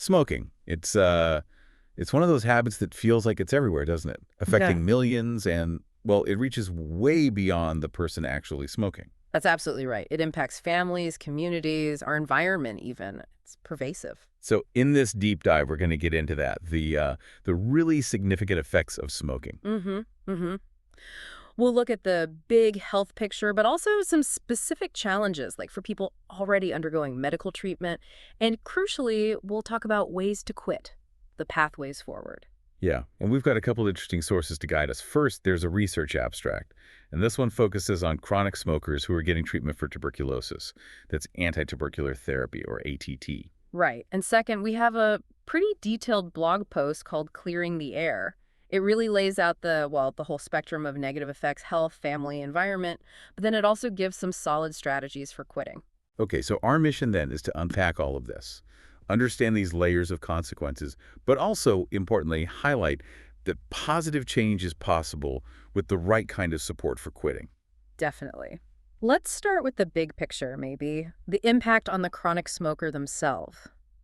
Smoking. It's one of those habits that feels like it's everywhere, doesn't it? Affecting millions and, well, it reaches way beyond the person actually smoking. That's absolutely right. It impacts families, communities, our environment even. It's pervasive. So in this deep dive, we're going to get into that, the really significant effects of smoking. Mm-hmm. We'll look at the big health picture, but also some specific challenges, like for people already undergoing medical treatment. And crucially, we'll talk about ways to quit, the pathways forward. Yeah, and we've got a couple interesting sources to guide us. First, there's a research abstract, and this one focuses on chronic smokers who are getting treatment for tuberculosis. That's anti-tubercular therapy, or ATT. Right. And second, we have a pretty detailed blog post called Clearing the Air. It really lays out the whole spectrum of negative effects, health, family, environment, but then it also gives some solid strategies for quitting. Okay, so our mission then is to unpack all of this, understand these layers of consequences, but also, importantly, highlight that positive change is possible with the right kind of support for quitting. Definitely. Let's start with the big picture, maybe. The impact on the chronic smoker themselves.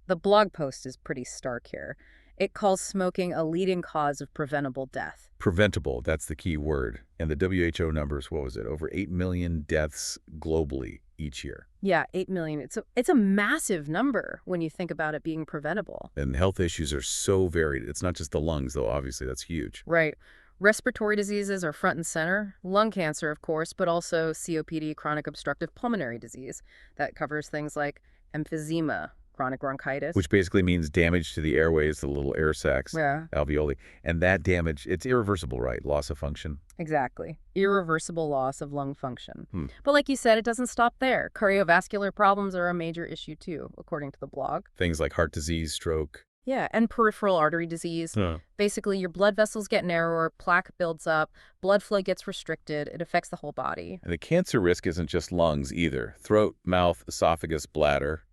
The blog post is pretty stark here. It calls smoking a leading cause of preventable death. Preventable, that's the key word. And the WHO numbers, what was it, over 8 million deaths globally each year. Yeah, 8 million. It's a massive number when you think about it being preventable. And health issues are so varied. It's not just the lungs, though, obviously, that's huge. Right. Respiratory diseases are front and center. Lung cancer, of course, but also COPD, chronic obstructive pulmonary disease. That covers things like emphysema, chronic bronchitis. Which basically means damage to the airways, the little air sacs, alveoli. And that damage, it's irreversible, right? Loss of function. Exactly. Irreversible loss of lung function. But like you said, it doesn't stop there. Cardiovascular problems are a major issue too, according to the blog. Things like heart disease, stroke. Yeah, and peripheral artery disease. Basically, your blood vessels get narrower, plaque builds up, blood flow gets restricted. It affects the whole body. And the cancer risk isn't just lungs either. Throat, mouth, esophagus, bladder,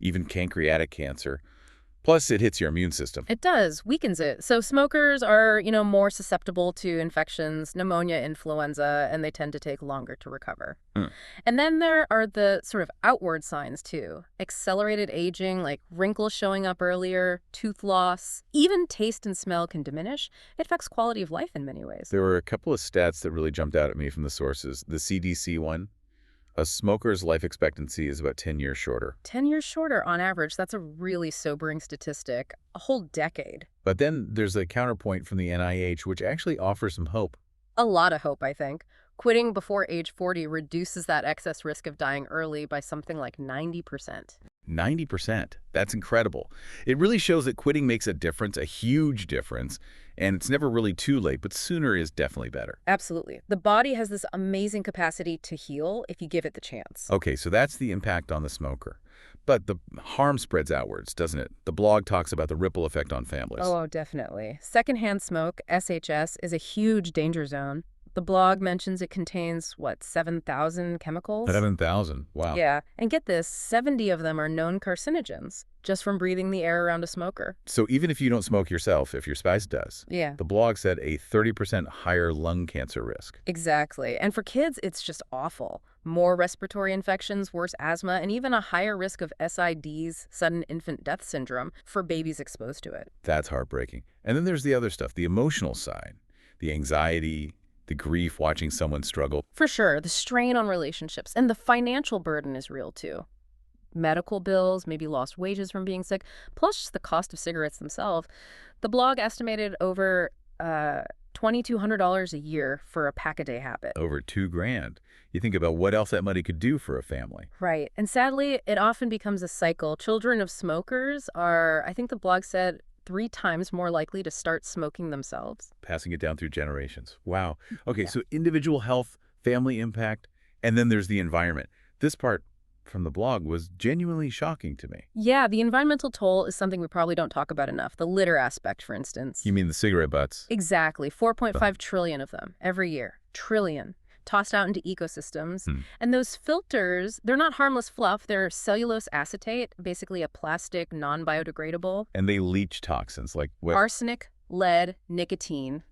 even pancreatic cancer. Plus, it hits your immune system. It does, weakens it. So smokers are, more susceptible to infections, pneumonia, influenza, and they tend to take longer to recover. And then there are the sort of outward signs, too. Accelerated aging, like wrinkles showing up earlier, tooth loss, even taste and smell can diminish. It affects quality of life in many ways. There were a couple of stats that really jumped out at me from the sources. The CDC one. A smoker's life expectancy is about 10 years shorter. 10 years shorter on average. That's a really sobering statistic. A whole decade. But then there's a counterpoint from the NIH, which actually offers some hope. A lot of hope, I think. Quitting before age 40 reduces that excess risk of dying early by something like 90%. 90%. That's incredible. It really shows that quitting makes a difference, a huge difference, and it's never really too late, but sooner is definitely better. Absolutely. The body has this amazing capacity to heal if you give it the chance. Okay, so that's the impact on the smoker. But the harm spreads outwards, doesn't it? The blog talks about the ripple effect on families. Oh, definitely. Secondhand smoke, SHS, is a huge danger zone. The blog mentions it contains, 7,000 chemicals? 7,000, wow. Yeah, and get this, 70 of them are known carcinogens, just from breathing the air around a smoker. So even if you don't smoke yourself, if your spouse does, the blog said a 30% higher lung cancer risk. Exactly. And for kids, it's just awful. More respiratory infections, worse asthma, and even a higher risk of SIDs, sudden infant death syndrome, for babies exposed to it. That's heartbreaking. And then there's the other stuff, the emotional side, the anxiety, the grief watching someone struggle. For sure, the strain on relationships and the financial burden is real too. Medical bills, maybe lost wages from being sick, plus just the cost of cigarettes themselves. The blog estimated over $2,200 a year for a pack-a-day habit. Over $2,000. You think about what else that money could do for a family. Right. And sadly, it often becomes a cycle. Children of smokers are, I think the blog said, 3 times more likely to start smoking themselves. Passing it down through generations. Wow. Okay, so individual health, family impact, and then there's the environment. This part from the blog was genuinely shocking to me. Yeah, the environmental toll is something we probably don't talk about enough. The litter aspect, for instance. You mean the cigarette butts? Exactly. 4.5 trillion of them every year. Trillion. Tossed out into ecosystems. And those filters, they're not harmless fluff. They're cellulose acetate, basically a plastic, non-biodegradable. And they leach toxins like what? Arsenic, lead, nicotine.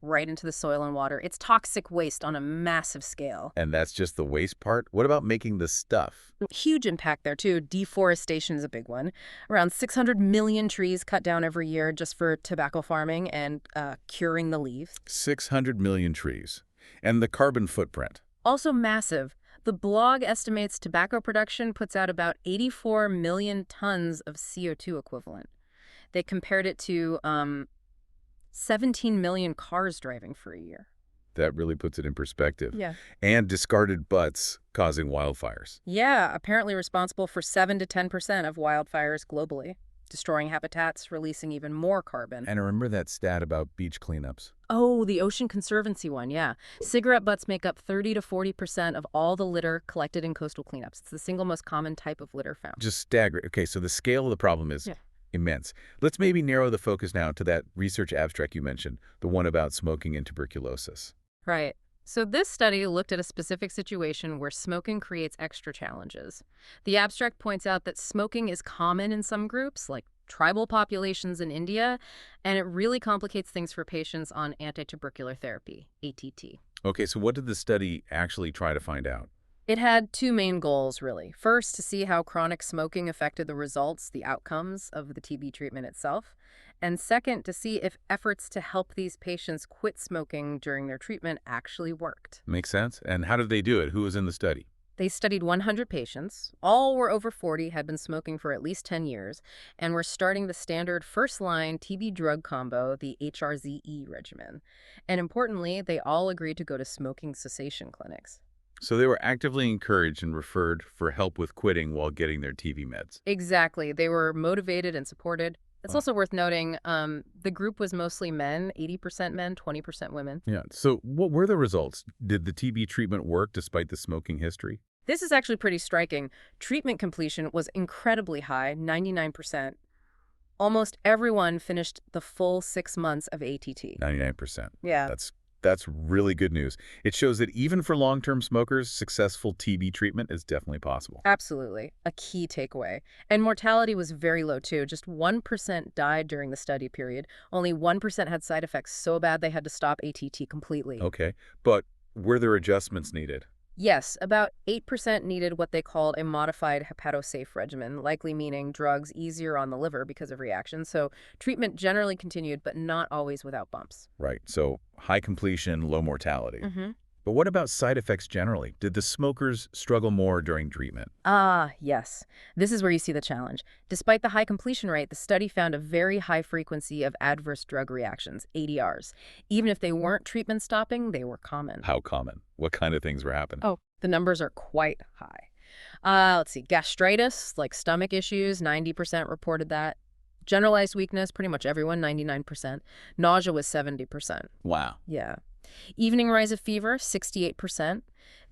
right into the soil and water. It's toxic waste on a massive scale. And that's just the waste part? What about making the stuff? Huge impact there, too. Deforestation is a big one. Around 600 million trees cut down every year just for tobacco farming and curing the leaves. 600 million trees. And the carbon footprint. Also massive. The blog estimates tobacco production puts out about 84 million tons of CO2 equivalent. They compared it to 17 million cars driving for a year. That really puts it in perspective. Yeah. And discarded butts causing wildfires. Yeah, apparently responsible for 7 to 10% of wildfires globally, destroying habitats, releasing even more carbon. And I remember that stat about beach cleanups. Oh, the Ocean Conservancy one, yeah. Cigarette butts make up 30 to 40% of all the litter collected in coastal cleanups. It's the single most common type of litter found. Just staggering. Okay, so the scale of the problem is immense. Let's maybe narrow the focus now to that research abstract you mentioned, the one about smoking and tuberculosis. Right. So this study looked at a specific situation where smoking creates extra challenges. The abstract points out that smoking is common in some groups, like tribal populations in India, and it really complicates things for patients on anti-tubercular therapy, ATT. Okay, so what did the study actually try to find out? It had two main goals, really. First, to see how chronic smoking affected the results, the outcomes of the TB treatment itself. And second, to see if efforts to help these patients quit smoking during their treatment actually worked. Makes sense. And how did they do it? Who was in the study? They studied 100 patients. All were over 40, had been smoking for at least 10 years, and were starting the standard first-line TB drug combo, the HRZE regimen. And importantly, they all agreed to go to smoking cessation clinics. So they were actively encouraged and referred for help with quitting while getting their TB meds. Exactly. They were motivated and supported. It's also worth noting the group was mostly men, 80% men, 20% women. Yeah. So what were the results? Did the TB treatment work despite the smoking history? This is actually pretty striking. Treatment completion was incredibly high, 99%. Almost everyone finished the full 6 months of ATT. 99%. Yeah. That's really good news. It shows that even for long-term smokers, successful TB treatment is definitely possible. Absolutely. A key takeaway. And mortality was very low, too. Just 1% died during the study period. Only 1% had side effects so bad they had to stop ATT completely. Okay. But were there adjustments needed? Yes, about 8% needed what they called a modified hepatosafe regimen, likely meaning drugs easier on the liver because of reactions. So treatment generally continued, but not always without bumps. Right. So high completion, low mortality. Mm-hmm. But what about side effects generally? Did the smokers struggle more during treatment? Ah, yes. This is where you see the challenge. Despite the high completion rate, the study found a very high frequency of adverse drug reactions, ADRs. Even if they weren't treatment stopping, they were common. How common? What kind of things were happening? Oh, the numbers are quite high. Let's see. Gastritis, like stomach issues, 90% reported that. Generalized weakness, pretty much everyone, 99%. Nausea was 70%. Wow. Yeah. Evening rise of fever, 68%.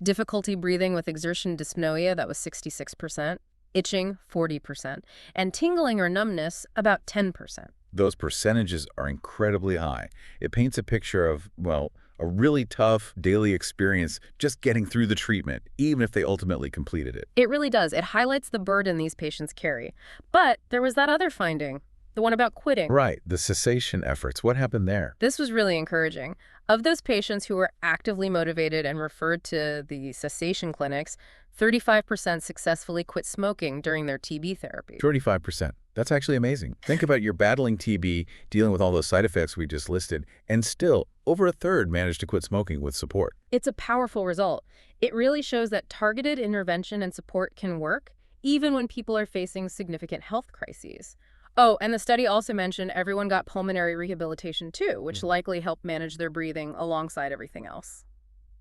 Difficulty breathing with exertion dyspnoea, that was 66%. Itching, 40%. And tingling or numbness, about 10%. Those percentages are incredibly high. It paints a picture of, well, a really tough daily experience just getting through the treatment, even if they ultimately completed it. It really does. It highlights the burden these patients carry. But there was that other finding, the one about quitting. Right, the cessation efforts. What happened there? This was really encouraging. Of those patients who were actively motivated and referred to the cessation clinics, 35% successfully quit smoking during their TB therapy. 35%. That's actually amazing. Think about you're battling TB, dealing with all those side effects we just listed, and still, over a third managed to quit smoking with support. It's a powerful result. It really shows that targeted intervention and support can work, even when people are facing significant health crises. Oh, and the study also mentioned everyone got pulmonary rehabilitation too, which likely helped manage their breathing alongside everything else.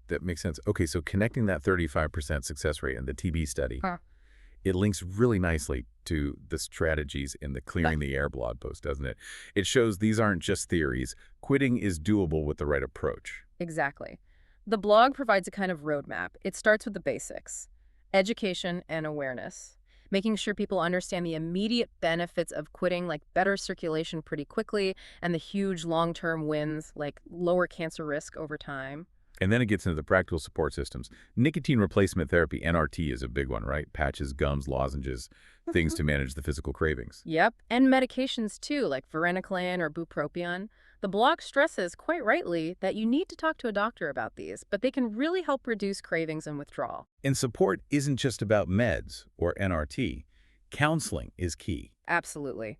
That makes sense. Okay, so connecting that 35% success rate in the TB study, it links really nicely to the strategies in the Clearing the Air blog post, doesn't it? It shows these aren't just theories. Quitting is doable with the right approach. Exactly. The blog provides a kind of roadmap. It starts with the basics, education and awareness, making sure people understand the immediate benefits of quitting, like better circulation pretty quickly, and the huge long-term wins, like lower cancer risk over time. And then it gets into the practical support systems. Nicotine replacement therapy, NRT, is a big one, right? Patches, gums, lozenges, things to manage the physical cravings. Yep. And medications too, like varenicline or bupropion. The blog stresses, quite rightly, that you need to talk to a doctor about these, but they can really help reduce cravings and withdrawal. And support isn't just about meds or NRT. Counseling is key. Absolutely.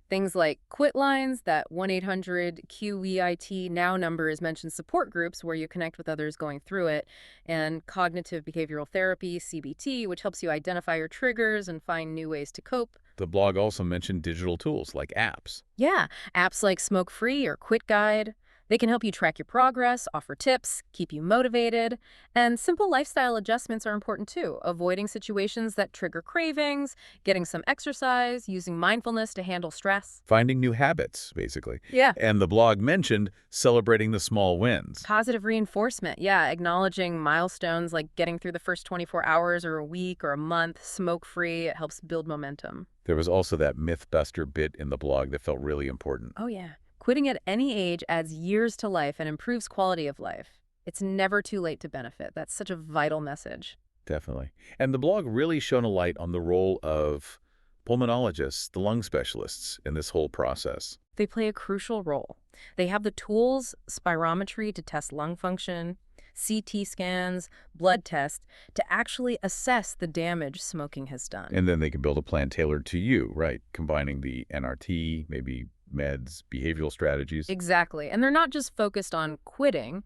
Things like quit lines, that 1-800-QUIT now number is mentioned, support groups where you connect with others going through it, and cognitive behavioral therapy, CBT, which helps you identify your triggers and find new ways to cope. The blog also mentioned digital tools like apps. Yeah, apps like Smoke Free or Quit Guide. They can help you track your progress, offer tips, keep you motivated. And simple lifestyle adjustments are important too. Avoiding situations that trigger cravings, getting some exercise, using mindfulness to handle stress. Finding new habits, basically. Yeah. And the blog mentioned celebrating the small wins. Positive reinforcement, yeah, acknowledging milestones like getting through the first 24 hours or a week or a month, smoke-free. It helps build momentum. There was also that myth-buster bit in the blog that felt really important. Oh, yeah. Quitting at any age adds years to life and improves quality of life. It's never too late to benefit. That's such a vital message. Definitely. And the blog really shone a light on the role of pulmonologists, the lung specialists, in this whole process. They play a crucial role. They have the tools, spirometry to test lung function, CT scans, blood tests, to actually assess the damage smoking has done. And then they can build a plan tailored to you, right? Combining the NRT, maybe meds, behavioral strategies. Exactly. And they're not just focused on quitting.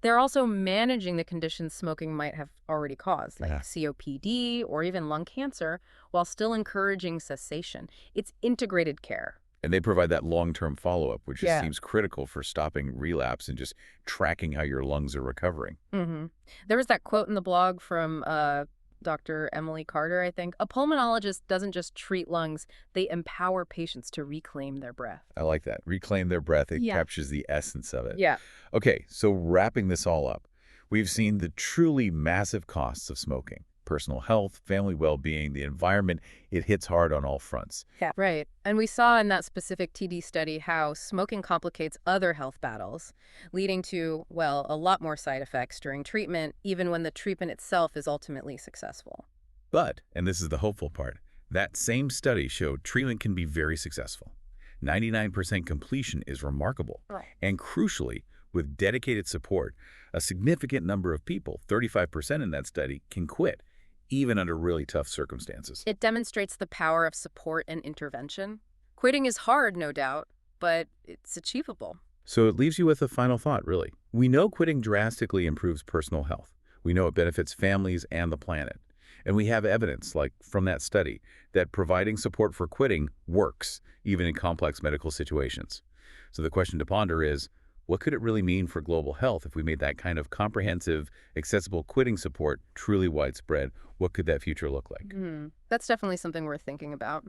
They're also managing the conditions smoking might have already caused, like COPD or even lung cancer, while still encouraging cessation. It's integrated care. And they provide that long-term follow-up, which just seems critical for stopping relapse and just tracking how your lungs are recovering. There was that quote in the blog from Dr. Emily Carter, I think. A pulmonologist doesn't just treat lungs, they empower patients to reclaim their breath. I like that. Reclaim their breath. It captures the essence of it. Yeah. Okay, so wrapping this all up, we've seen the truly massive costs of smoking. Personal health, family well-being, the environment, it hits hard on all fronts. Yeah. Right. And we saw in that specific TD study how smoking complicates other health battles, leading to, well, a lot more side effects during treatment, even when the treatment itself is ultimately successful. But, and this is the hopeful part, that same study showed treatment can be very successful. 99% completion is remarkable. Right. And crucially, with dedicated support, a significant number of people, 35% in that study, can quit, even under really tough circumstances. It demonstrates the power of support and intervention. Quitting is hard, no doubt, but it's achievable. So it leaves you with a final thought, really. We know quitting drastically improves personal health. We know it benefits families and the planet. And we have evidence, like from that study, that providing support for quitting works, even in complex medical situations. So the question to ponder is, what could it really mean for global health if we made that kind of comprehensive, accessible quitting support truly widespread? What could that future look like? That's definitely something worth thinking about.